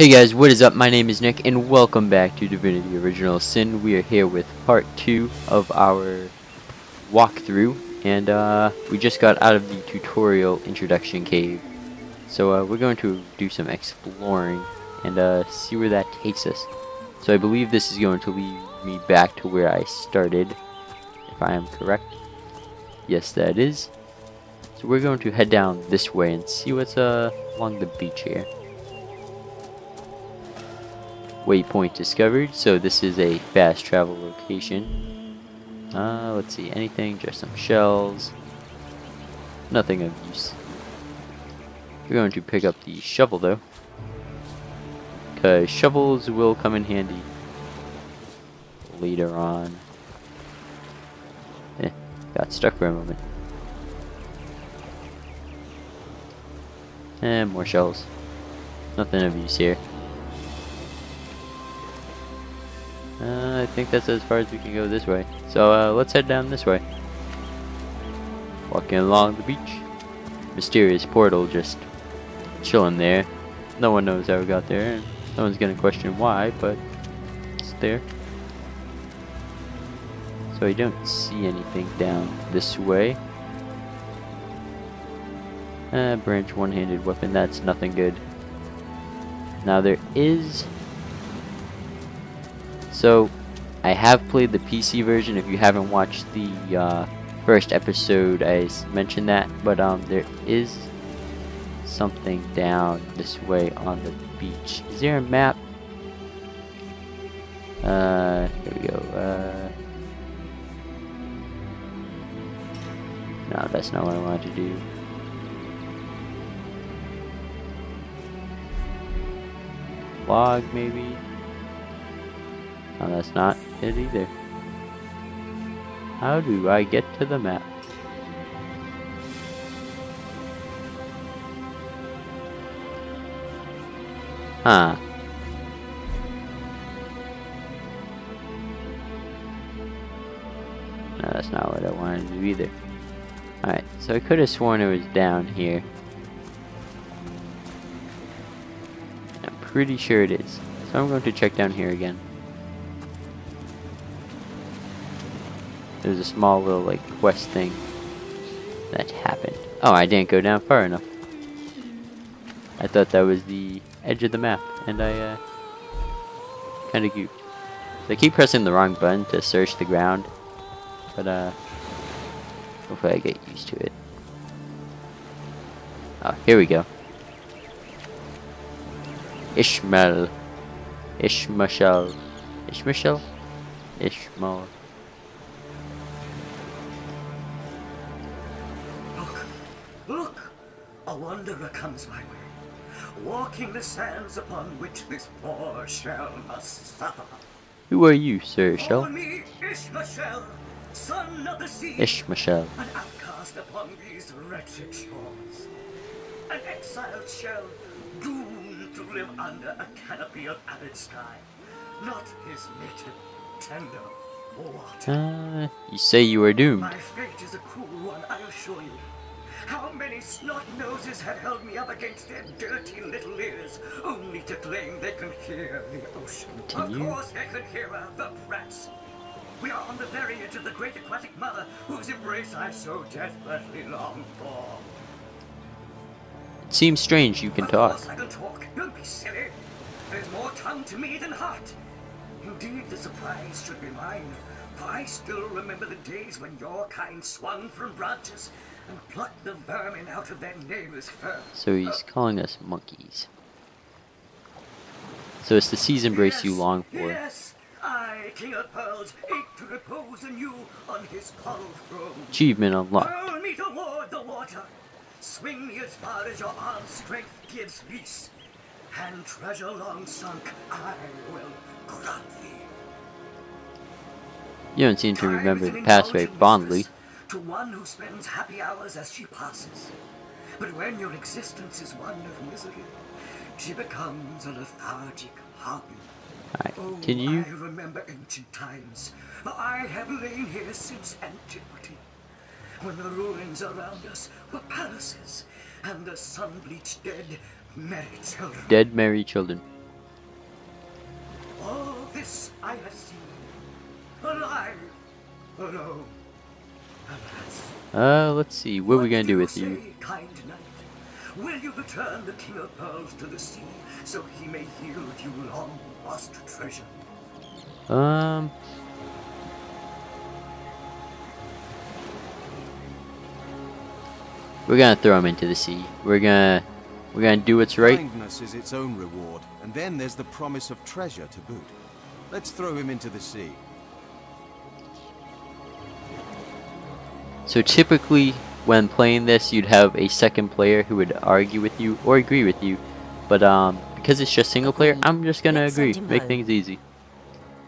Hey guys, what is up? My name is Nick and welcome back to Divinity Original Sin. We are here with part 2 of our walkthrough, and we just got out of the tutorial introduction cave. So we're going to do some exploring and see where that takes us. So I believe this is going to lead me back to where I started, if I am correct. Yes, that is. So we're going to head down this way and see what's along the beach here. Waypoint discovered, so this is a fast travel location. Let's see, anything, just some shells. Nothing of use. We're going to pick up the shovel though, because shovels will come in handy later on. Got stuck for a moment. And more shells. Nothing of use here. I think that's as far as we can go this way. So let's head down this way. Walking along the beach. Mysterious portal just chilling there. No one knows how we got there, and no one's gonna question why, but it's there. So I don't see anything down this way. Branch one-handed weapon, that's nothing good. Now there is... So, I have played the PC version. If you haven't watched the first episode, I mentioned that. But there is something down this way on the beach. Is there a map? Here we go. No, that's not what I wanted to do. Log, maybe? No, that's not it either. How do I get to the map? Huh. No, that's not what I wanted to do either. Alright, so I could have sworn it was down here. I'm pretty sure it is. So I'm going to check down here again. There's a small little like quest thing that happened. Oh, I didn't go down far enough. I thought that was the edge of the map, and I kind of goofed. So I keep pressing the wrong button to search the ground, but hopefully I get used to it. Oh, here we go. Ishmael. Ishmael. Ishmael? Ishmael. Look! A wanderer comes my way, walking the sands upon which this poor shell must suffer. Who are you, Sir Shell? Call me Ishmael, son of the sea. Ishmael. An outcast upon these wretched shores. An exiled shell, doomed to live under a canopy of arid sky. Not his native, tender water. You say you are doomed. My fate is a cruel one, I assure you. How many snot noses have held me up against their dirty little ears, only to claim they can hear the ocean? Continue. Of course they can hear her, the brats. We are on the very edge of the great aquatic mother, whose embrace I so desperately long for. It seems strange you can talk. Of course I can talk. Don't be silly. There's more tongue to me than heart. Indeed, the surprise should be mine, for I still remember the days when your kind swung from branches and plucked the vermin out of their neighbor's fur. So he's calling us monkeys. So it's the sea's embrace you long for. Yes, I, King of Pearls, ache to repose anew on his coral throne. Achievement unlocked. Hurl me toward the water. Swing me as far as your arm's strength gives lease. And treasure long sunk, I will grant thee. You don't seem to remember the past very fondly. To one who spends happy hours as she passes. But when your existence is one of misery, she becomes a lethargic hobby. Alright, continue. Oh, I remember ancient times, for I have lain here since antiquity, when the ruins around us were palaces, and the sun-bleached dead merry children. Dead merry children. Oh no. Alas. Let's see. What are we gonna do with you? Say, kind knight? Will you return the King of Pearls to the sea, so he may yield you long-lost treasure? We're gonna throw him into the sea. We're gonna do what's right. Kindness is its own reward, and then there's the promise of treasure to boot. Let's throw him into the sea. So typically, when playing this, you'd have a second player who would argue with you or agree with you. But because it's just single player, I'm just gonna agree. Make things easy.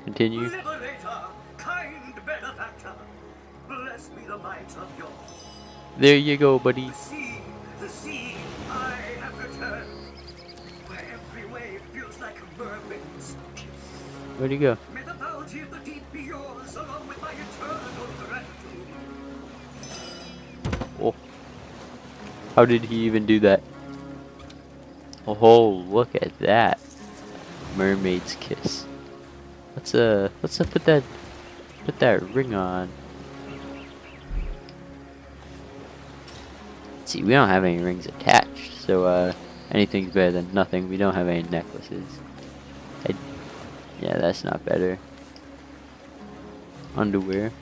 Continue. Liberator, kind benefactor, bless me the might of your... There you go, buddy. The sea, I have returned, where every wave feels like a mermaid's kiss. Where'd he go? May the bounty of the deep be yours, along with my eternal gratitude. Oh. How did he even do that? Oh, look at that. Mermaid's kiss. Let's put that ring on. Let's see, we don't have any rings attached, so anything's better than nothing. We don't have any necklaces. Yeah, that's not better. Underwear.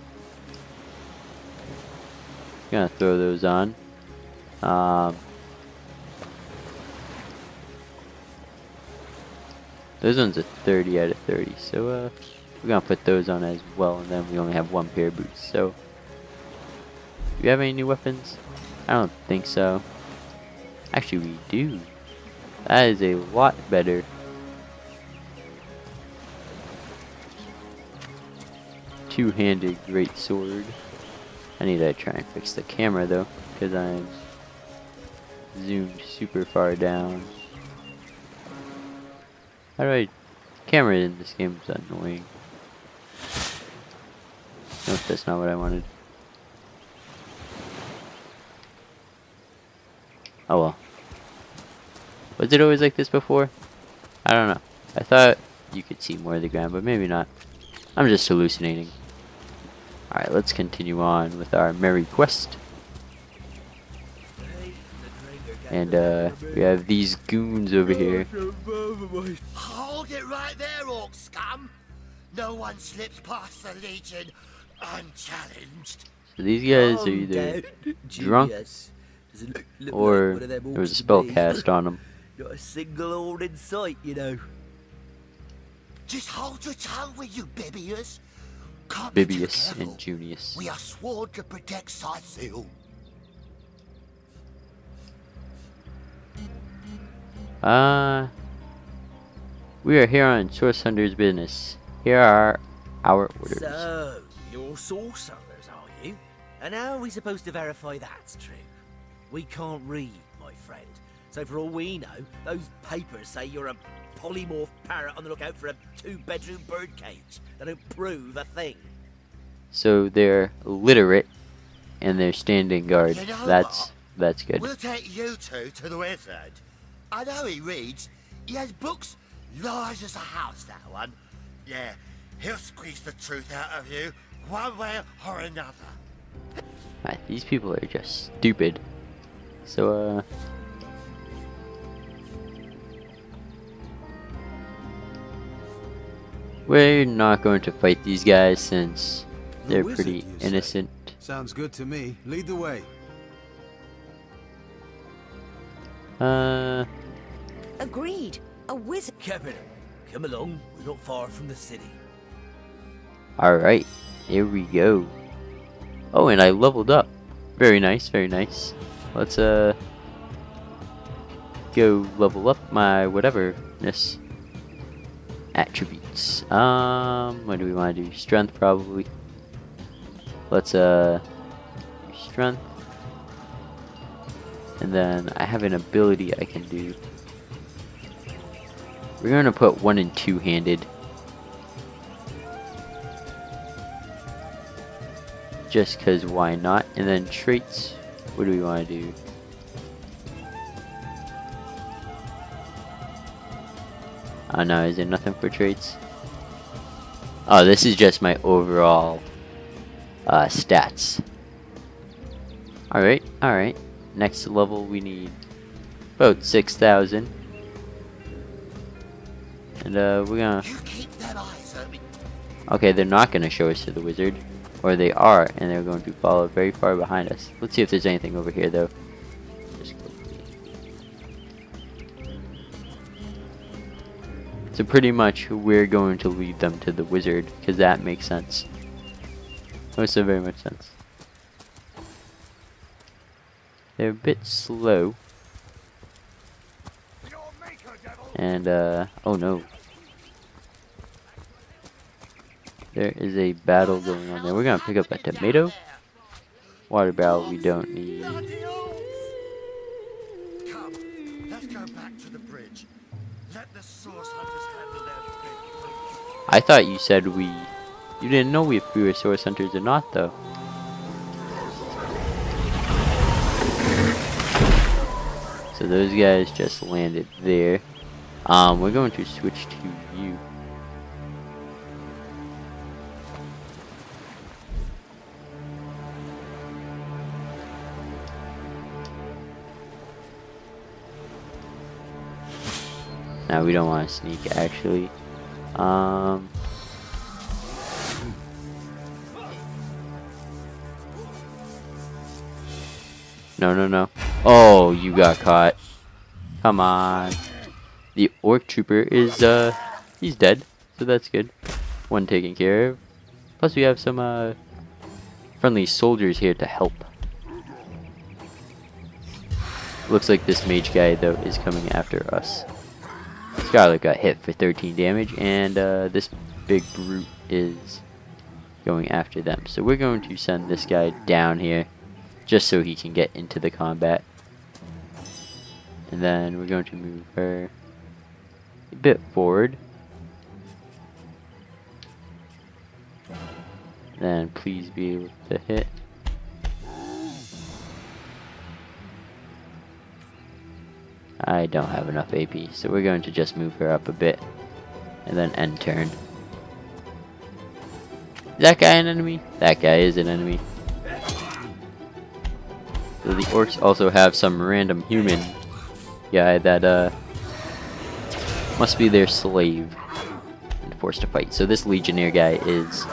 Gonna throw those on. Those ones are 30 out of 30, so we're gonna put those on as well, and then we only have one pair of boots. So, do we have any new weapons? I don't think so. Actually, we do. That is a lot better. Two-handed great sword. I need to try and fix the camera though, because I'm zoomed super far down. How do I... Camera in this game is annoying. Nope, that's not what I wanted. Oh well. Was it always like this before? I don't know. I thought you could see more of the ground, but maybe not. I'm just hallucinating. Alright, let's continue on with our merry quest. And we have these goons over here. Hold it right there, orc scum! No one slips past the Legion unchallenged. So these guys are either drunk or there was a spell cast on them. Not a single ord in sight, you know. Just hold your tongue with you, Bibius. Bibius and Junius. We are sworn to protect Cecile. We are here on Source Hunter's business. Here are our orders. So, you're source hunters, are you? And how are we supposed to verify that's true? We can't read, my friend. So for all we know, those papers say you're a polymorph parrot on the lookout for a 2-bedroom birdcage. They don't prove a thing. So they're literate and they're standing guard. You know that's good. We'll take you two to the wizard. I know he reads. He has books large as a house, that one. Yeah, he'll squeeze the truth out of you, one way or another. These people are just stupid. So, we're not going to fight these guys since they're pretty innocent. Sounds good to me. Lead the way. Agreed. A wizard. Captain, come along. We're not far from the city. Alright, here we go. Oh, and I leveled up. Very nice, very nice. Let's, go level up my whatever-ness. Attributes. What do we want to do? Strength, probably. Let's, do strength. And then I have an ability I can do. We're gonna put 1 and 2-handed. Just cause why not? And then traits, what do we want to do? Oh no, is there nothing for traits? Oh, this is just my overall stats. Alright, alright. Next level we need about 6,000. And we're gonna... You keep them eyes on me. Okay, they're not gonna show us to the wizard. Or they are, and they're going to follow very far behind us. Let's see if there's anything over here though. Just quickly. So pretty much we're going to lead them to the wizard, because that makes sense. Makes so very much sense. They're a bit slow. And, oh no. There is a battle going on there. We're gonna pick up a tomato. Water barrel we don't need. Come, let's go back to the bridge. Let the source hunters handle their big. I thought you said we... You didn't know if we were source hunters or not, though. So those guys just landed there. We're going to switch to you. Now we don't want to sneak, actually. No, no, no. Oh, you got caught. Come on. The orc trooper is, he's dead. So that's good. One taken care of. Plus we have some, friendly soldiers here to help. Looks like this mage guy, though, is coming after us. Scarlet got hit for 13 damage, and, this big brute is going after them. So we're going to send this guy down here, just so he can get into the combat. And then we're going to move her a bit forward. Then please be able to hit. I don't have enough AP, so we're going to just move her up a bit. And then end turn. Is that guy an enemy? That guy is an enemy. So the orcs also have some random human guy that must be their slave and forced to fight. So this legionnaire guy is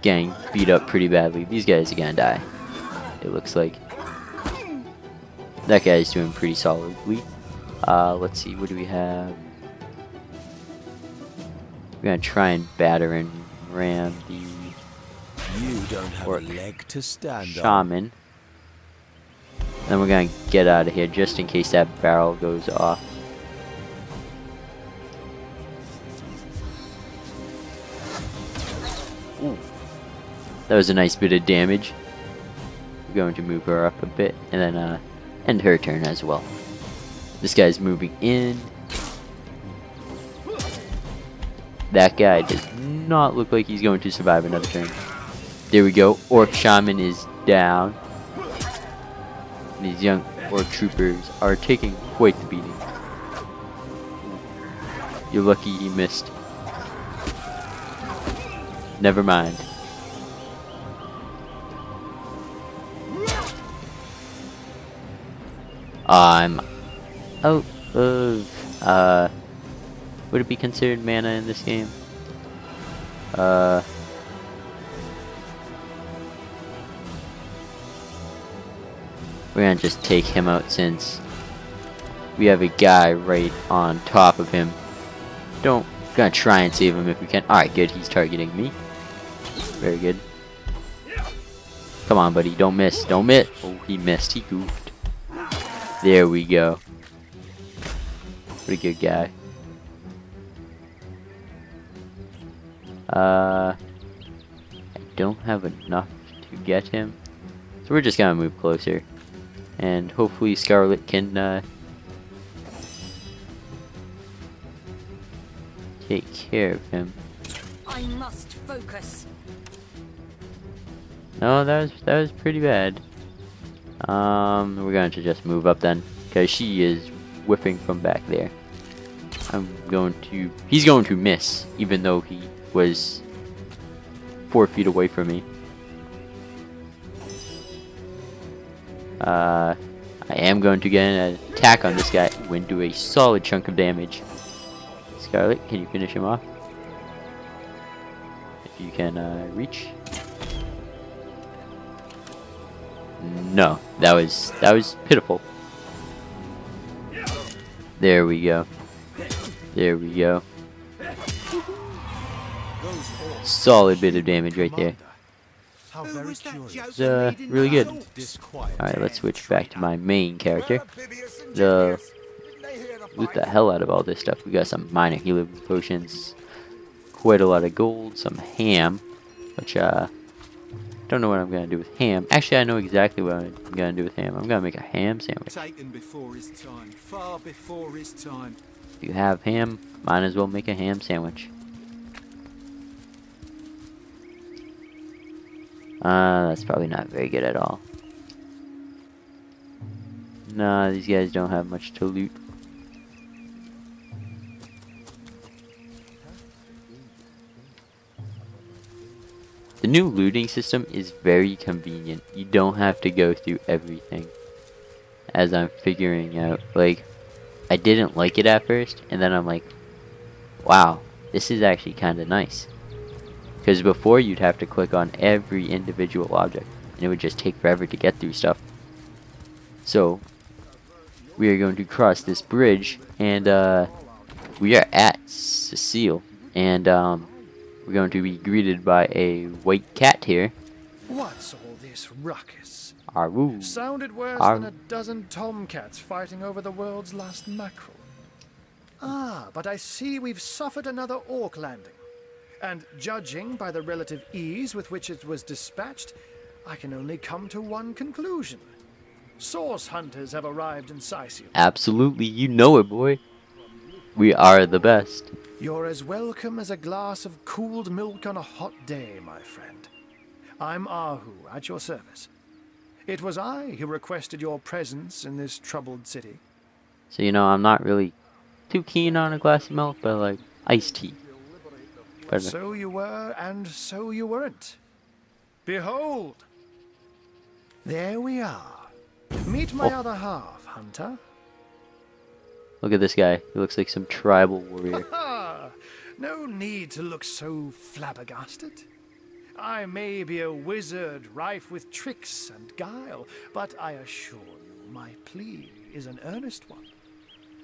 getting beat up pretty badly. These guys are gonna die, it looks like. That guy's doing pretty solidly. Let's see, what do we have? We're gonna try and batter and ram the You don't have orc a leg to stand shaman. Then we're gonna get out of here just in case that barrel goes off. Ooh. That was a nice bit of damage. We're going to move her up a bit and then end her turn as well. This guy's moving in. That guy does not look like he's going to survive another turn. There we go. Orc shaman is down. These young orc troopers are taking quite the beating. You're lucky he missed. Never mind. I'm out of would it be considered mana in this game? We're gonna just take him out since we have a guy right on top of him. Gonna try and save him if we can. Alright, good, he's targeting me. Very good. Come on, buddy, don't miss, don't miss. Oh, he missed, he goofed. There we go. What a good guy. I don't have enough to get him. So we're just gonna move closer. And hopefully Scarlet can take care of him. I must focus. No, that was pretty bad. We're going to just move up then, because she is whipping from back there. He's going to miss, even though he was 4 feet away from me. I am going to get an attack on this guy. Went do a solid chunk of damage. Scarlet, can you finish him off? If you can reach. No, that was pitiful. There we go. There we go. Solid bit of damage right there. How very curious. It's really good. Alright, let's switch back to my main character. Loot the hell out of all this stuff. We got some minor healing potions, quite a lot of gold, some ham, which don't know what I'm gonna do with ham. Actually, I know exactly what I'm gonna do with ham. I'm gonna make a ham sandwich. Taken before his time, far before his time. If you have ham, might as well make a ham sandwich. That's probably not very good at all. Nah, these guys don't have much to loot. The new looting system is very convenient. You don't have to go through everything. As I'm figuring out, like, I didn't like it at first, and then I'm like, wow, this is actually kind of nice. Because before you'd have to click on every individual object, and it would just take forever to get through stuff. So, we are going to cross this bridge, and we are at Cecile, and we're going to be greeted by a white cat here. What's all this ruckus? Aroo. Sounded worse than a dozen tomcats fighting over the world's last mackerel. Ah, but I see we've suffered another orc landing. And judging by the relative ease with which it was dispatched, I can only come to one conclusion. Source hunters have arrived in Cecile. Absolutely, you know it, boy. We are the best. You're as welcome as a glass of cooled milk on a hot day, my friend. I'm Ahu, at your service. It was I who requested your presence in this troubled city. So, you know, I'm not really too keen on a glass of milk, but like iced tea. But, so you were, and so you weren't. Behold! There we are. Meet my other half, Hunter. Look at this guy. He looks like some tribal warrior. No need to look so flabbergasted. I may be a wizard rife with tricks and guile, but I assure you my plea is an earnest one.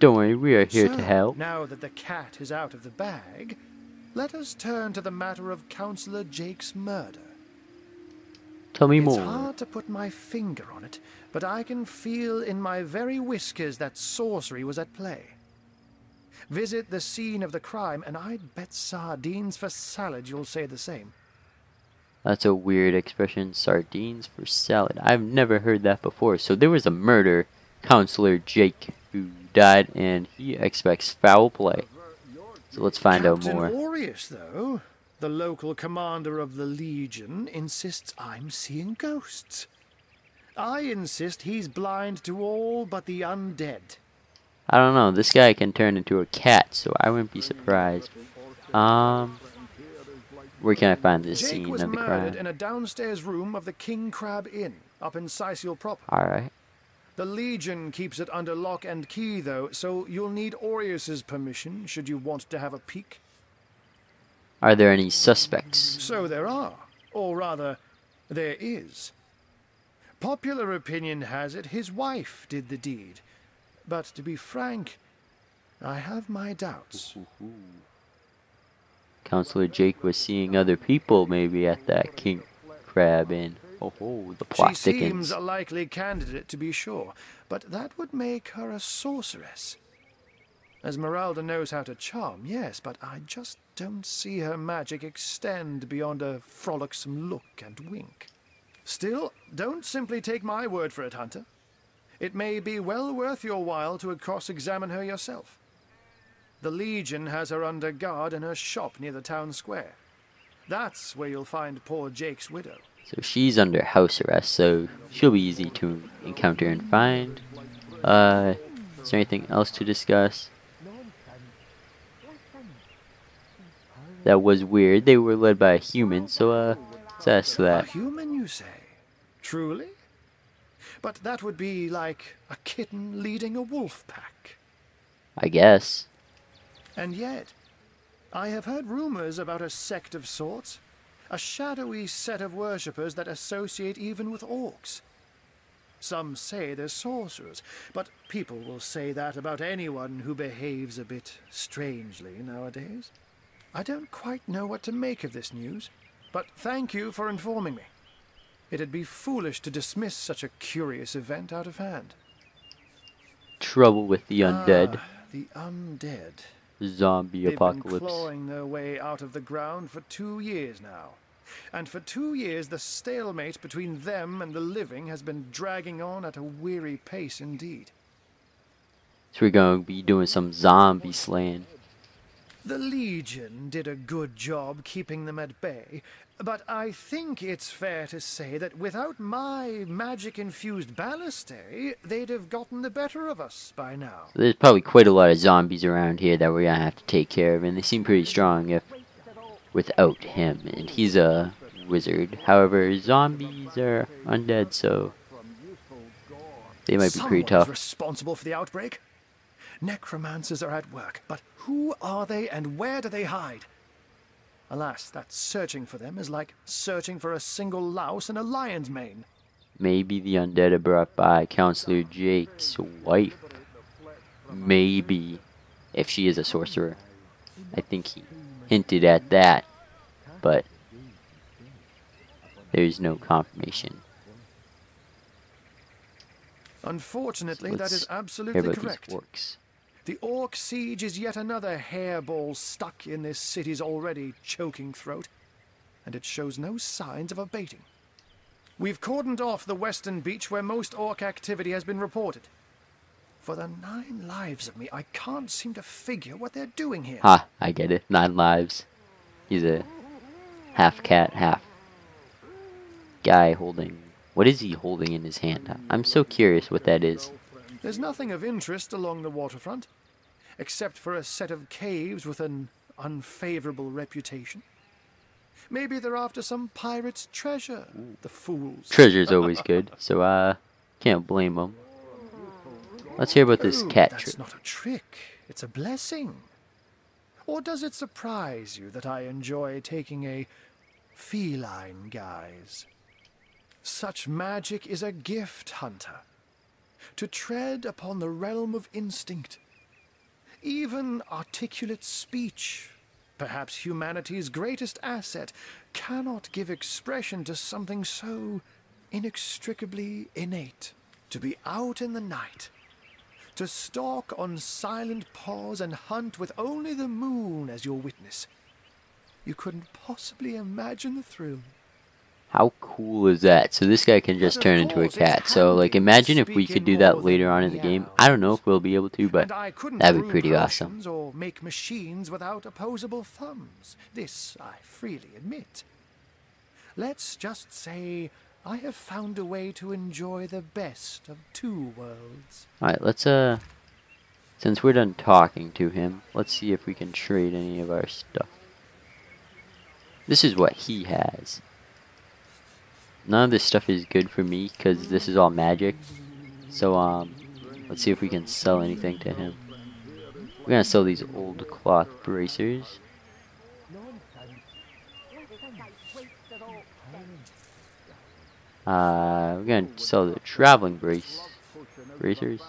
Don't worry, we are here to help. Now that the cat is out of the bag, let us turn to the matter of Councillor Jake's murder. Tell me more. It's hard to put my finger on it, but I can feel in my very whiskers that sorcery was at play. Visit the scene of the crime, and I'd bet sardines for salad you'll say the same. That's a weird expression, sardines for salad. I've never heard that before. So there was a murder, Councillor Jake, who died, and he expects foul play. So let's find out more. Captain Aureus, though, the local commander of the Legion, insists I'm seeing ghosts. I insist he's blind to all but the undead. I don't know. This guy can turn into a cat, so I wouldn't be surprised. Where can I find this Jake scene was of the murdered crime? in a downstairs room of the King Crab Inn, up in Cecile proper. Alright. The Legion keeps it under lock and key, though, so you'll need Aureus's permission should you want to have a peek. Are there any suspects? So there are, or rather, there is. Popular opinion has it his wife did the deed, but to be frank, I have my doubts. Councillor Jake was seeing other people maybe at that King Crab Inn. Oh, the plot She thickens. seems a likely candidate, to be sure, but that would make her a sorceress. Esmeralda knows how to charm, yes, but I just don't see her magic extend beyond a frolicsome look and wink. Still, don't simply take my word for it, Hunter. It may be well worth your while to cross-examine her yourself. The Legion has her under guard in her shop near the town square. That's where you'll find poor Jake's widow. So she's under house arrest, so she'll be easy to encounter and find. Is there anything else to discuss? That was weird. They were led by a human, so let's ask A that. human, you say? Truly? But that would be like a kitten leading a wolf pack. I guess. And yet, I have heard rumors about a sect of sorts. A shadowy set of worshippers that associate even with orcs. Some say they're sorcerers, but people will say that about anyone who behaves a bit strangely nowadays. I don't quite know what to make of this news, but thank you for informing me. It'd be foolish to dismiss such a curious event out of hand. Trouble with the undead. The undead. Zombie They've apocalypse. been clawing their way out of the ground for 2 years now. And for 2 years, the stalemate between them and the living has been dragging on at a weary pace indeed. So we're going to be doing some zombie slaying. The Legion did a good job keeping them at bay, but I think it's fair to say that without my magic-infused ballistae, they'd have gotten the better of us by now. So there's probably quite a lot of zombies around here that we're going to have to take care of, and they seem pretty strong if without him, and he's a wizard. However, zombies are undead, so they might be pretty tough. Someone's responsible for the outbreak. Necromancers are at work, but who are they and where do they hide? Alas, that searching for them is like searching for a single louse in a lion's mane. Maybe the undead are brought by Counselor Jake's wife. Maybe, if she is a sorcerer. I think he hinted at that, but there's no confirmation. Unfortunately, So that is hear absolutely about correct. these orcs. The orc siege is yet another hairball stuck in this city's already choking throat, and it shows no signs of abating. We've cordoned off the western beach where most orc activity has been reported. For the 9 lives of me, I can't seem to figure what they're doing here. Ha, I get it. 9 lives. He's a half cat, half guy holding... What is he holding in his hand? I'm so curious what that is. There's nothing of interest along the waterfront, except for a set of caves with an unfavorable reputation. Maybe they're after some pirate's treasure, the fools. Treasure's always good, so can't blame them. Let's hear about this cat trick. That's not a trick, it's a blessing. Or does it surprise you that I enjoy taking a feline guise? Such magic is a gift, Hunter. To tread upon the realm of instinct. Even articulate speech, perhaps humanity's greatest asset, cannot give expression to something so inextricably innate. To be out in the night, to stalk on silent paws and hunt with only the moon as your witness. You couldn't possibly imagine the thrill. How cool is that? So this guy can just turn into a cat. So, like, imagine if we could do that later on in the game. I don't know if we'll be able to, but that'd be pretty awesome. Or make machines without opposable thumbs. This I freely admit. Let's just say I have found a way to enjoy the best of 2 worlds. Alright, let's, since we're done talking to him, let's see if we can trade any of our stuff. This is what he has. None of this stuff is good for me, because this is all magic. So, let's see if we can sell anything to him. We're gonna sell these old cloth bracers. We're gonna sell the traveling bracers.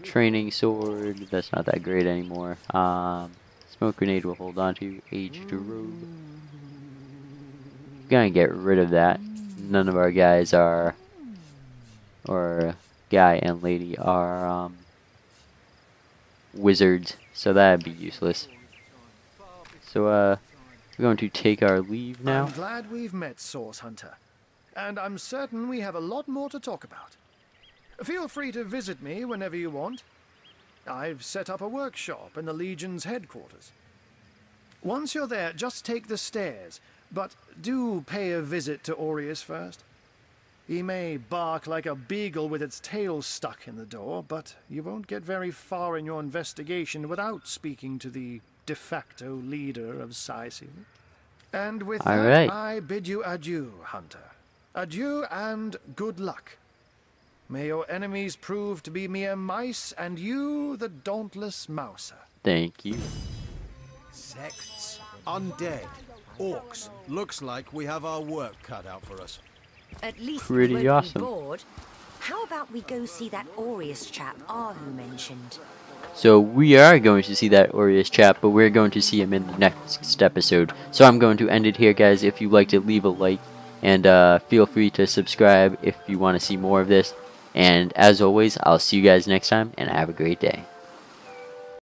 Training sword, that's not that great anymore. Smoke grenade we'll hold on to. Aged robe. Gonna get rid of that. None of our guys are, or guy and lady are wizards, so that'd be useless. So we're going to take our leave now. I'm glad we've met, Source Hunter, and I'm certain we have a lot more to talk about. Feel free to visit me whenever you want. I've set up a workshop in the Legion's headquarters. Once you're there, just take the stairs. But do pay a visit to Aureus first. He may bark like a beagle with its tail stuck in the door, but you won't get very far in your investigation without speaking to the de facto leader of Cecile. And with that, I bid you adieu, Hunter. Adieu and good luck. May your enemies prove to be mere mice, and you the dauntless mouser. Thank you. Sects, undead, orcs. Looks like we have our work cut out for us. At least Pretty we won't awesome. be bored. How about we go see that Aureus chap Ahu mentioned? So we are going to see that Aureus chap, but we're going to see him in the next episode. So I'm going to end it here, guys. If you liked it, leave a like, and feel free to subscribe if you want to see more of this. And as always, I'll see you guys next time, and have a great day.